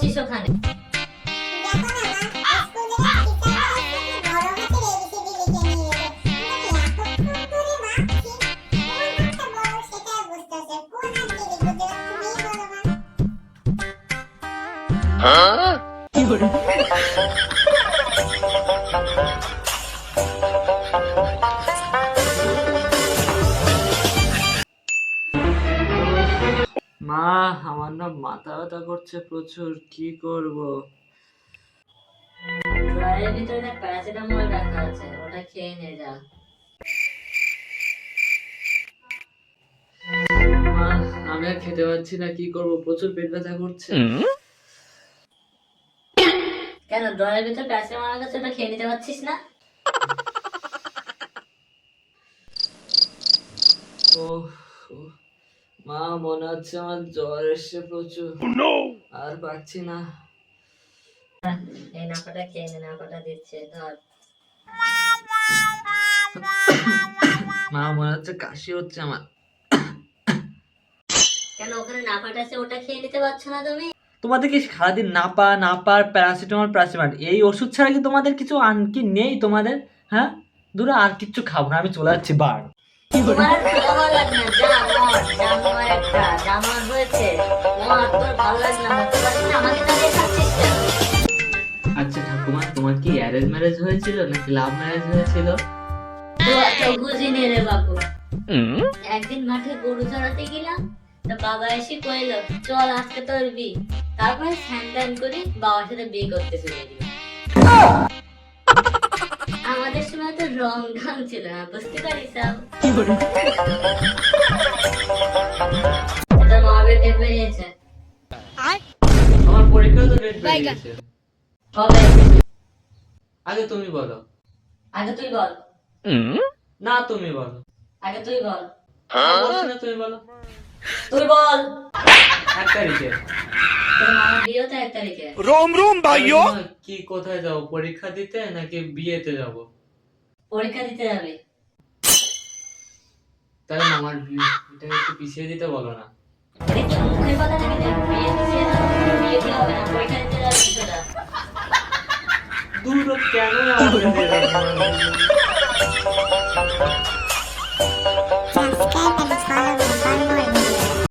করছিস ওখানে? মা, আমার না মাথা ব্যথা করছে প্রচুর, কি করব? ড্রয়ারের ভিতরে দেখ প্যারাসিটামল রাখা আছে, ওটা খেয়ে নে যা। মা, আমি আর খেতে পারছি না, কি করব? প্রচুর পেট ব্যথা করছে। কেন ড্রয়ারের ভিতরে প্যারাসিটামল রাখা আছে, ওটা খেয়ে নিতে পারছিস না? ও মা, মনে হচ্ছে আমার জ্বর এসছে প্রচুর, আর পারছি না। এই নাপাটা খেয়ে নে, নাপাটা দিচ্ছে ধর। মা, মনে হচ্ছে কাশি হচ্ছে আমার। কেন ওখানে নাপাটা আছে, ওটা খেয়ে নিতে পারছো না তুমি? তোমাদের কি সারাদিন নাপা নাপার প্যারাসিটামল প্যারাসিটামল এই ওষুধ ছাড়া কি তোমাদের কিছু কি নেই তোমাদের? হ্যাঁ, দূরে আর কিচ্ছু খাবো না, আমি চলে যাচ্ছি বার। তোমার আর খাওয়া লাগবে না, যা মর, যা মর একটা, যা মর হয়েছে। মর, তোর ভালো লাগবে না, মরতে পারছিস না, আমাকে দাঁড়িয়ে খাচ্ছিস কেন? আচ্ছা ঠাকুমা, তোমার কি অ্যারেঞ্জ ম্যারেজ হয়েছিল নাকি লাভ ম্যারেজ হয়েছিল? তো এত বুঝিনি রে বাবু। একদিন মাঠে গরু চড়াতে গেলাম, তা বাবা এসে কইলো চল আজকে তোর বিয়ে। তারপরে স্নান টান করে বাবার সাথে বিয়ে করতে চলে গেলাম। আমাদের সময় তো রং ঢং ছিল না, বুঝতে পারিস? এটা মহাবীর ডেট বেরিয়েছে। আমার পরীক্ষা তো ডেট বেরিয়ে গেছে। কবে? আগে তুমি বলো। আগে তুই বল। না, তুমি বলো। আগে তুই বল। বলছি না, তুমি বলো। তুই বল। 1 তারিখে। তোর মামার বিয়ে তো 1 তারিখে। रोम रोम भाइयों। কি কোথায় যাবো, পরীক্ষা দিতে নাকি বিয়েতে যাব? পরীক্ষা দিতে যাবে। তাই না, আমার এটা একটু পিছিয়ে দিতে বলো না। এটা কি মুখের কথা নাকি যে বিয়ে দিতে যাবে? বিয়ে দিয়ে হবে না, পরীক্ষা দিতে যাবে সোজা। দূর, কেন আমাকে দিয়ে রাখো?